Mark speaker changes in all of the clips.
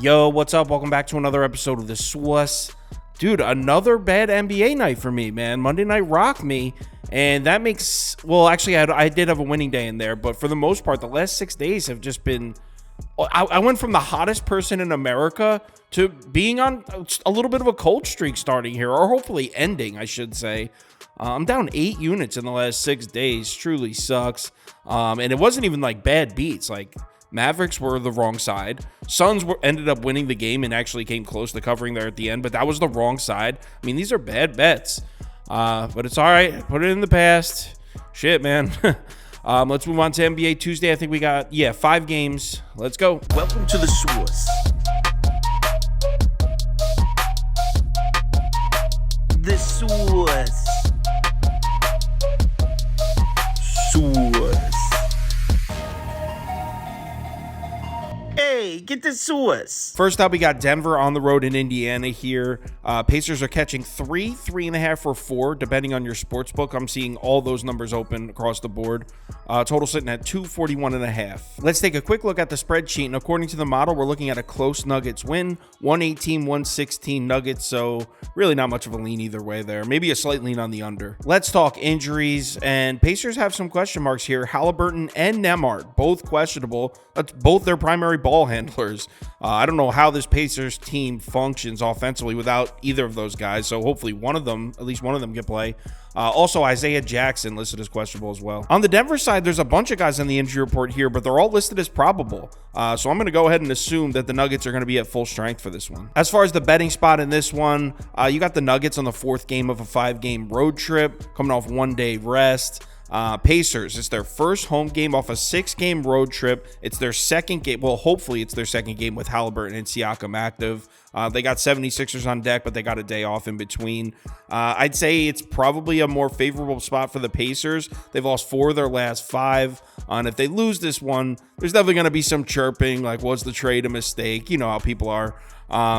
Speaker 1: Yo, what's up? Welcome back to another episode of the Swiss. Dude, another bad NBA night for me, man. Monday night rocked me, and that makes, well, actually, I did have a winning day in there, but for the most part, the last 6 days have just been, I went from the hottest person in America to being on a little bit of a cold streak starting here, or hopefully ending, I should say. I'm down 8 units in the last 6 days. Truly sucks. And it wasn't even like bad beats. Like, Mavericks were the wrong side. Suns ended up winning the game and actually came close to covering there at the end, but that was the wrong side. I mean, these are bad bets, but it's all right. Put it in the past. Shit, man. Let's move on to NBA Tuesday. I think we got, 5 games. Let's go.
Speaker 2: Welcome to the Swiss. The Swiss. Hey, get the Swiss.
Speaker 1: First up, we got Denver on the road in Indiana here. Pacers are catching 3.5, or 4, depending on your sports book. I'm seeing all those numbers open across the board. Total sitting at 241.5. Let's take a quick look at the spreadsheet. And according to the model, we're looking at a close Nuggets win, 118-116 Nuggets. So really not much of a lean either way there. Maybe a slight lean on the under. Let's talk injuries. And Pacers have some question marks here. Halliburton and Nembhard, both questionable. That's both their primary ball handlers. I don't know how this Pacers team functions offensively without either of those guys. So hopefully at least one of them can play. Also, Isaiah Jackson listed as questionable as well. On the Denver side, there's a bunch of guys on the injury report here, but they're all listed as probable. So I'm going to go ahead and assume that the Nuggets are going to be at full strength for this one. As far as the betting spot in this one, you got the Nuggets on the 4th game of a 5-game road trip, coming off 1-day rest. Pacers, it's their first home game off a 6-game road trip. It's their second game. Well, hopefully it's their second game with Halliburton and Siakam active. They got 76ers on deck, but they got a day off in between. I'd say it's probably a more favorable spot for the Pacers. They've lost 4 of their last 5. And if they lose this one, there's definitely going to be some chirping, like, was the trade a mistake? You know how people are.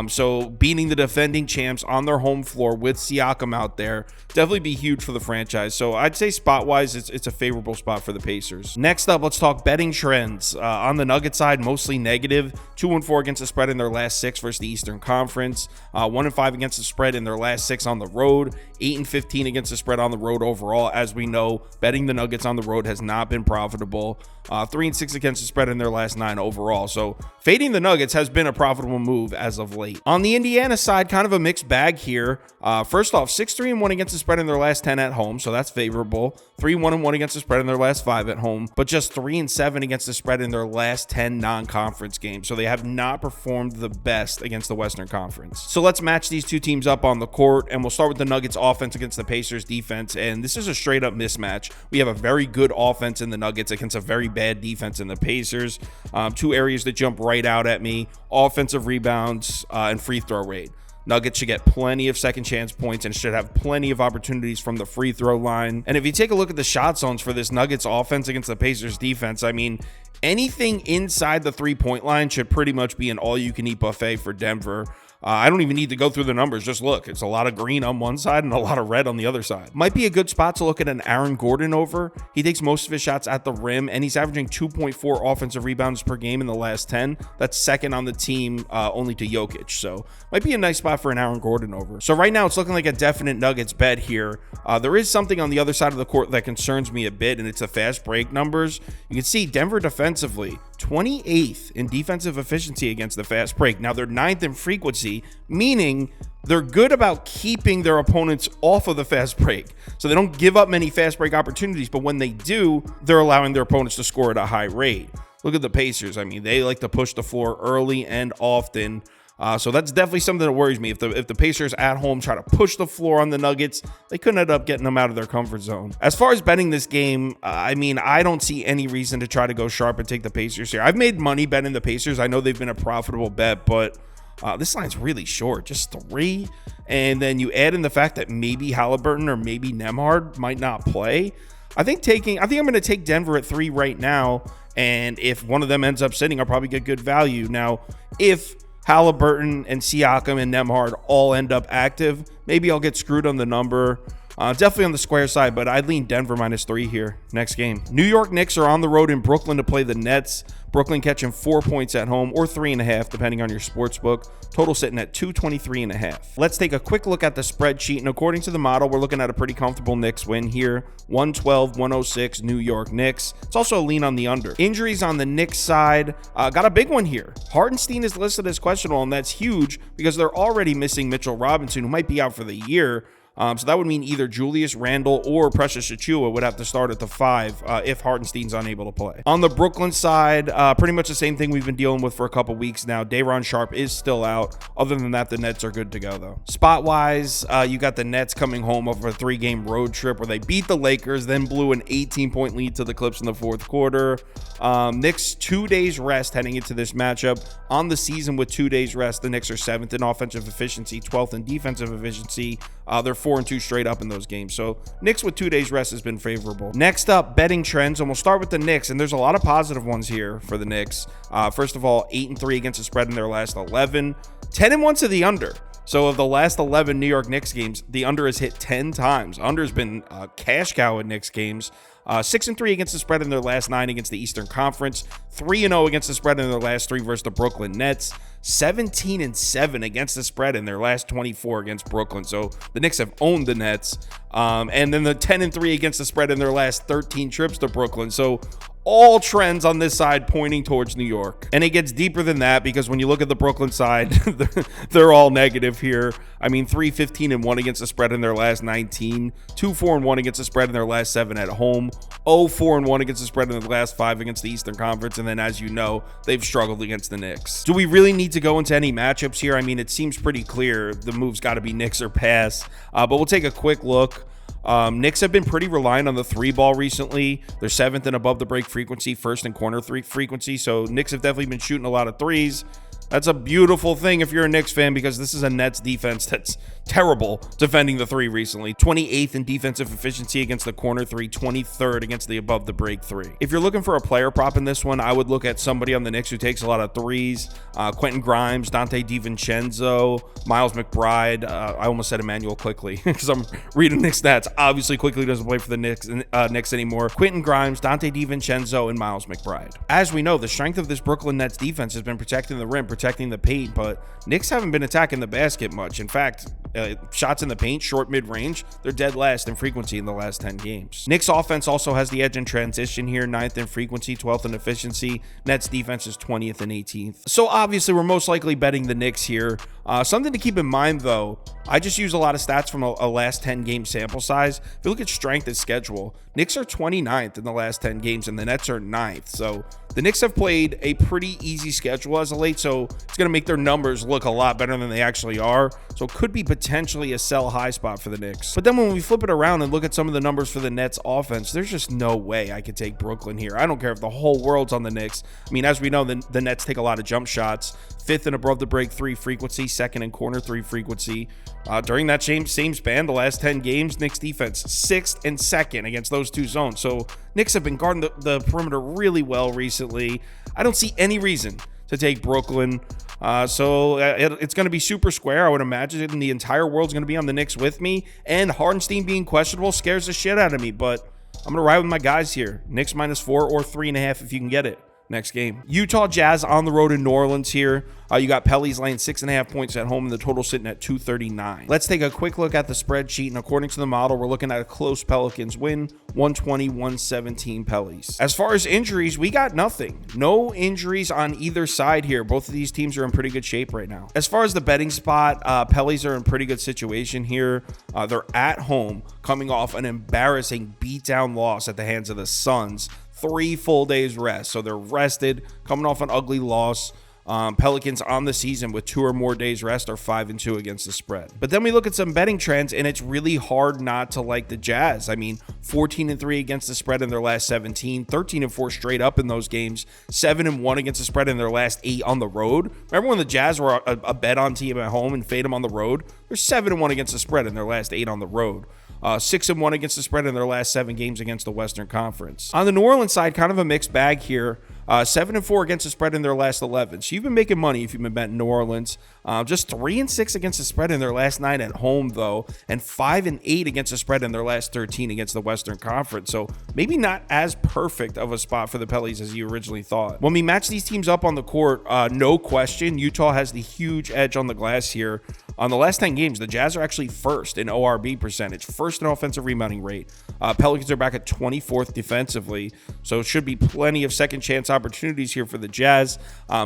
Speaker 1: So beating the defending champs on their home floor with Siakam out there, definitely be huge for the franchise. So I'd say spot-wise, it's a favorable spot for the Pacers. Next up, let's talk betting trends. On the Nuggets side, mostly negative. 2-4 against the spread in their last 6 versus the Eastern Conference. 1-5 against the spread in their last 6 on the road. 8-15 against the spread on the road overall. As we know, betting the Nuggets on the road has not been profitable. 3-6 against the spread in their last 9 overall. So fading the Nuggets has been a profitable move as of late. On the Indiana side, kind of a mixed bag here. First off, 6-3-1 against the spread in their last 10 at home, so that's favorable. 3-1-1 against the spread in their last 5 at home, but just 3-7 against the spread in their last 10 non-conference games. So they have not performed the best against the Western Conference. So let's match these two teams up on the court, and we'll start with the Nuggets offense against the Pacers defense. And this is a straight up mismatch. We have a very good offense in the Nuggets against a very bad defense in the Pacers. 2 areas that jump right out at me: offensive rebounds and free throw rate. Nuggets should get plenty of second chance points and should have plenty of opportunities from the free throw line. And if you take a look at the shot zones for this Nuggets offense against the Pacers defense, I mean, anything inside the 3-point line should pretty much be an all-you-can-eat buffet for Denver. I don't even need to go through the numbers. Just look. It's a lot of green on one side and a lot of red on the other side. Might be a good spot to look at an Aaron Gordon over. He takes most of his shots at the rim, and he's averaging 2.4 offensive rebounds per game in the last 10. That's second on the team, only to Jokic. So might be a nice spot for an Aaron Gordon over. So right now it's looking like a definite Nuggets bet here. There is something on the other side of the court that concerns me a bit, and it's the fast break numbers. You can see Denver defensively, 28th in defensive efficiency against the fast break. Now they're 9th in frequency, meaning they're good about keeping their opponents off of the fast break. So they don't give up many fast break opportunities, but when they do, they're allowing their opponents to score at a high rate. Look at the Pacers. I mean, they like to push the floor early and often. So that's definitely something that worries me. If the Pacers at home try to push the floor on the Nuggets, they could end up getting them out of their comfort zone. As far as betting this game, I mean, I don't see any reason to try to go sharp and take the Pacers here. I've made money betting the Pacers. I know they've been a profitable bet, but this line's really short, just 3. And then you add in the fact that maybe Halliburton or maybe Nembhard might not play. I think I'm going to take Denver at 3 right now. And if one of them ends up sitting, I'll probably get good value. Now, if Halliburton and Siakam and Nembhard all end up active, maybe I'll get screwed on the number. Definitely on the square side, but I'd lean Denver -3 here. Next game. New York Knicks are on the road in Brooklyn to play the Nets. Brooklyn catching 4 points at home, or 3.5, depending on your sports book. Total sitting at 223.5. Let's take a quick look at the spreadsheet, and according to the model, we're looking at a pretty comfortable Knicks win here. 112-106 New York Knicks. It's also a lean on the under. Injuries on the Knicks side, got a big one here. Hartenstein is listed as questionable, and that's huge because they're already missing Mitchell Robinson, who might be out for the year. So that would mean either Julius Randle or Precious Achiuwa would have to start at the 5 if Hartenstein's unable to play. On the Brooklyn side, pretty much the same thing we've been dealing with for a couple weeks now. Day'Ron Sharpe is still out. Other than that, the Nets are good to go, though. Spot-wise, you got the Nets coming home over a 3-game road trip where they beat the Lakers, then blew an 18-point lead to the Clips in the fourth quarter. Knicks 2 days rest heading into this matchup. On the season with 2 days rest, the Knicks are 7th in offensive efficiency, 12th in defensive efficiency. They're 4-2 straight up in those games. So Knicks with 2 days rest has been favorable. Next up, betting trends, and we'll start with the Knicks, and there's a lot of positive ones here for the Knicks. First of all, 8-3 against the spread in their last 11, 10-1 to the under. So of the last 11 New York Knicks games, the under has hit 10 times. Under's been a cash cow in Knicks games. 6-3 against the spread in their last 9 against the Eastern Conference. 3-0 against the spread in their last 3 versus the Brooklyn Nets. 17-7 against the spread in their last 24 against Brooklyn. So the Knicks have owned the Nets. And then the 10-3 against the spread in their last 13 trips to Brooklyn. So all trends on this side pointing towards New York. And it gets deeper than that because when you look at the Brooklyn side, they're all negative here. I mean, 3-15-1 against the spread in their last 19, 2-4-1 against the spread in their last 7 at home, 0-4-1 against the spread in the last 5 against the Eastern Conference. And then, as you know, they've struggled against the Knicks. Do we really need to go into any matchups here? I mean, it seems pretty clear the move's got to be Knicks or pass. But we'll take a quick look. Knicks have been pretty reliant on the 3-ball recently. They're 7th in above the break frequency, 1st in corner 3 frequency. So Knicks have definitely been shooting a lot of threes. That's a beautiful thing if you're a Knicks fan because this is a Nets defense that's terrible defending the 3 recently. 28th in defensive efficiency against the corner 3, 23rd against the above the break 3. If you're looking for a player prop in this one, I would look at somebody on the Knicks who takes a lot of threes. Quentin Grimes, Dante DiVincenzo, Miles McBride. I almost said Emmanuel Quickley because I'm reading Knicks stats. Obviously, Quickley doesn't play for the Knicks anymore. Quentin Grimes, Dante DiVincenzo, and Miles McBride. As we know, the strength of this Brooklyn Nets defense has been protecting the rim, protecting the paint, but Knicks haven't been attacking the basket much. In fact, shots in the paint, short mid-range, they're dead last in frequency in the last 10 games. Knicks offense also has the edge in transition here, 9th in frequency, 12th in efficiency. Nets defense is 20th and 18th. So obviously we're most likely betting the Knicks here. Something to keep in mind though, I just use a lot of stats from a last 10 game sample size. If you look at strength of schedule, Knicks are 29th in the last 10 games and the Nets are 9th. So the Knicks have played a pretty easy schedule as of late, so it's going to make their numbers look a lot better than they actually are. So it could be potentially a sell high spot for the Knicks. But then when we flip it around and look at some of the numbers for the Nets offense, there's just no way I could take Brooklyn here. I don't care if the whole world's on the Knicks. I mean, as we know, the Nets take a lot of jump shots. 5th in above the break 3 frequency, 2nd in corner 3 frequency. During that same span, the last 10 games, Knicks defense 6th and 2nd against those two zones. So Knicks have been guarding the perimeter really well recently. I don't see any reason to take Brooklyn. So it's going to be super square. I would imagine the entire world's going to be on the Knicks with me. And Hartenstein being questionable scares the shit out of me. But I'm going to ride with my guys here. Knicks -4 or 3.5 if you can get it. Next game. Utah Jazz on the road in New Orleans here. You got Pelly's laying 6.5 points at home and the total sitting at 239. Let's take a quick look at the spreadsheet. And according to the model, we're looking at a close Pelicans win, 120-117 Pelly's. As far as injuries, we got nothing. No injuries on either side here. Both of these teams are in pretty good shape right now. As far as the betting spot, Pelly's are in pretty good situation here. They're at home coming off an embarrassing beatdown loss at the hands of the Suns. 3 full days rest. So they're rested, coming off an ugly loss. Pelicans on the season with 2 or more days rest are 5-2 against the spread. But then we look at some betting trends and it's really hard not to like the Jazz. I mean, 14-3 against the spread in their last 17, 13-4 straight up in those games, 7-1 against the spread in their last 8 on the road. Remember when the Jazz were a bet on team at home and fade them on the road? They're 7-1 against the spread in their last 8 on the road. 6-1 against the spread in their last 7 games against the Western Conference. On the New Orleans side, kind of a mixed bag here. 7-4 against the spread in their last 11. So you've been making money if you've been betting New Orleans. Just 3-6 against the spread in their last 9 at home, though, and 5-8 against the spread in their last 13 against the Western Conference. So maybe not as perfect of a spot for the Pellies as you originally thought. When we match these teams up on the court, no question, Utah has the huge edge on the glass here. On the last 10 games, the Jazz are actually first in ORB percentage, first in offensive rebounding rate. Pelicans are back at 24th defensively, so it should be plenty of second chance opportunities here for the Jazz.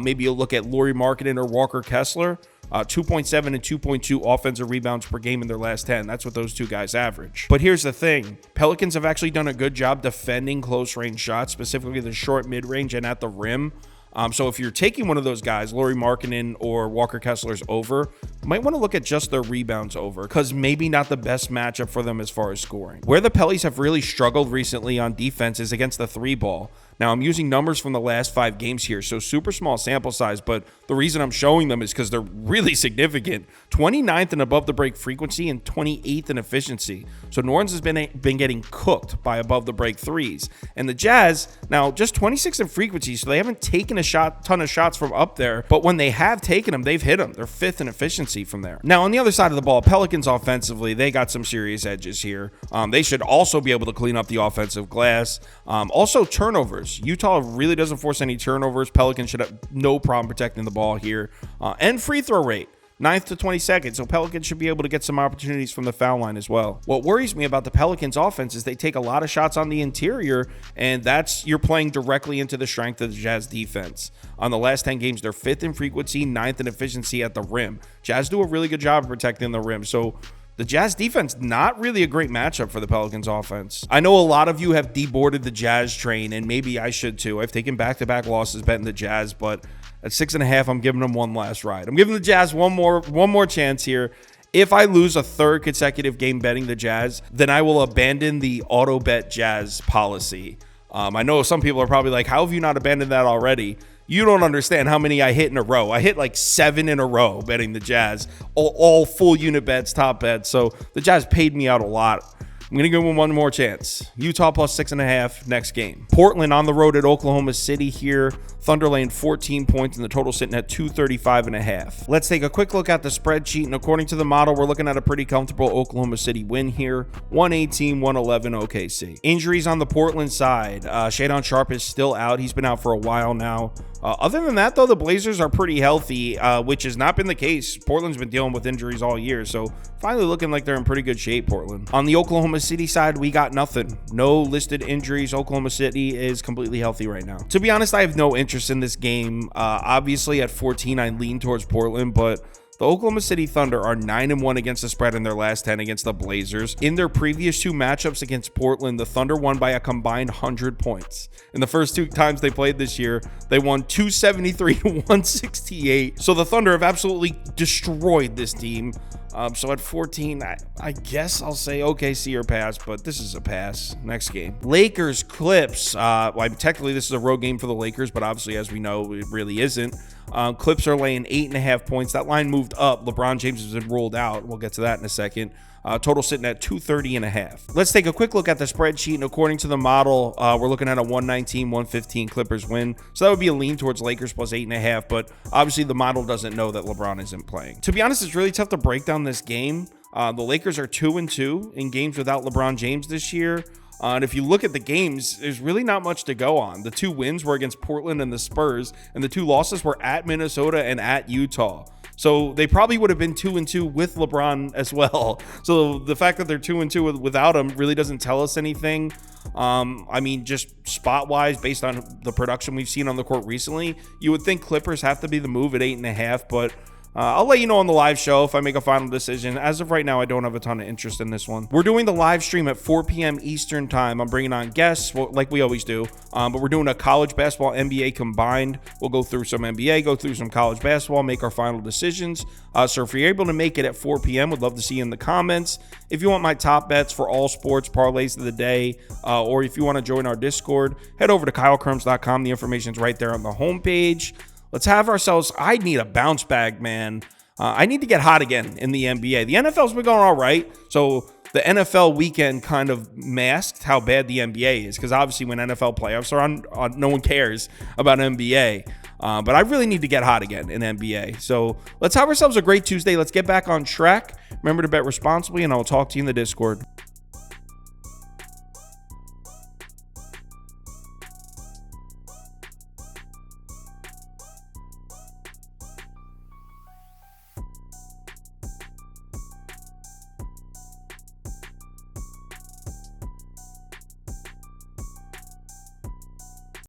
Speaker 1: Maybe you'll look at Lauri Markkanen or Walker Kessler. 2.7 and 2.2 offensive rebounds per game in their last 10. That's what those two guys average. But here's the thing. Pelicans have actually done a good job defending close range shots, specifically the short mid-range and at the rim. So if you're taking one of those guys, Lauri Markkanen or Walker Kessler's over, you might want to look at just their rebounds over, because maybe not the best matchup for them as far as scoring. Where the Pellies have really struggled recently on defense is against the 3-ball. Now, I'm using numbers from the last 5 games here, so super small sample size, but the reason I'm showing them is because they're really significant. 29th in above the break frequency and 28th in efficiency. So New Orleans has been getting cooked by above the break threes. And the Jazz, now just 26 in frequency, so they haven't taken a ton of shots from up there, but when they have taken them, they've hit them. They're 5th in efficiency from there. Now, on the other side of the ball, Pelicans offensively, they got some serious edges here. They should also be able to clean up the offensive glass. Also, turnovers. Utah really doesn't force any turnovers. Pelicans should have no problem protecting the ball here. And free throw rate, 9th to 22nd. So Pelicans should be able to get some opportunities from the foul line as well. What worries me about the Pelicans offense is they take a lot of shots on the interior, and you're playing directly into the strength of the Jazz defense. On the last 10 games, they're 5th in frequency, 9th in efficiency at the rim. Jazz do a really good job of protecting the rim. So the Jazz defense, not really a great matchup for the Pelicans offense. I know a lot of you have deboarded the Jazz train, and maybe I should too. I've taken back-to-back losses betting the Jazz, but at 6.5, I'm giving them one last ride. I'm giving the Jazz one more chance here. If I lose a 3rd consecutive game betting the Jazz, then I will abandon the auto bet Jazz policy. I know some people are probably like, how have you not abandoned that already? You don't understand how many I hit in a row. I hit like 7 in a row betting the Jazz, all full unit bets, top bets. So the Jazz paid me out a lot. I'm going to give them one more chance. Utah plus 6.5 next game. Portland on the road at Oklahoma City here. Thunder laying 14 points and the total sitting at 235.5. Let's take a quick look at the spreadsheet. And according to the model, we're looking at a pretty comfortable Oklahoma City win here. 118-111 OKC. Injuries on the Portland side. Shadon Sharp is still out. He's been out for a while now. Other than that, though, the Blazers are pretty healthy, which has not been the case. Portland's been dealing with injuries all year, so finally looking like they're in pretty good shape, Portland. On the Oklahoma City side, we got nothing. No listed injuries. Oklahoma City is completely healthy right now. To be honest, I have no interest in this game. Obviously, at 14, I lean towards Portland, but the Oklahoma City Thunder are 9-1 against the spread in their last 10 against the Blazers. In their previous 2 matchups against Portland, the Thunder won by a combined 100 points. In the first 2 times they played this year, they won 273-168. So the Thunder have absolutely destroyed this team. So at 14, I guess I'll say OKC or pass, but this is a pass. Next game. Lakers, Clips. Technically, this is a road game for the Lakers, but obviously, as we know, it really isn't. Clips are laying 8.5 points. That line moved up. LeBron James has been ruled out. We'll get to that in a second. Total sitting at 230.5. Let's take a quick look at the spreadsheet. And according to the model, we're looking at a 119-115 Clippers win. So that would be a lean towards Lakers plus 8.5. But obviously, the model doesn't know that LeBron isn't playing. To be honest, it's really tough to break down this game. The Lakers are 2-2 in games without LeBron James this year. And if you look at the games, there's really not much to go on. The 2 wins were against Portland and the Spurs, and the 2 losses were at Minnesota and at Utah. So they probably would have been 2-2 with LeBron as well. So the fact that they're 2-2 without him really doesn't tell us anything. I mean, just spot-wise, based on the production we've seen on the court recently, you would think Clippers have to be the move at 8.5, but I'll let you know on the live show if I make a final decision. As of right now, I don't have a ton of interest in this one. We're doing the live stream at 4 p.m. Eastern time. I'm bringing on guests like we always do, but we're doing a college basketball NBA combined. We'll go through some NBA, go through some college basketball, make our final decisions. So if you're able to make it at 4 p.m., would love to see you in the comments. If you want my top bets for all sports parlays of the day, or if you want to join our Discord, head over to KyleKirms.com. The information's right there on the homepage. Let's have ourselves, I need a bounce back, man. I need to get hot again in the NBA. The NFL's been going all right. So the NFL weekend kind of masked how bad the NBA is, because obviously when NFL playoffs are on, no one cares about NBA. But I really need to get hot again in NBA. So let's have ourselves a great Tuesday. Let's get back on track. Remember to bet responsibly, and I'll talk to you in the Discord.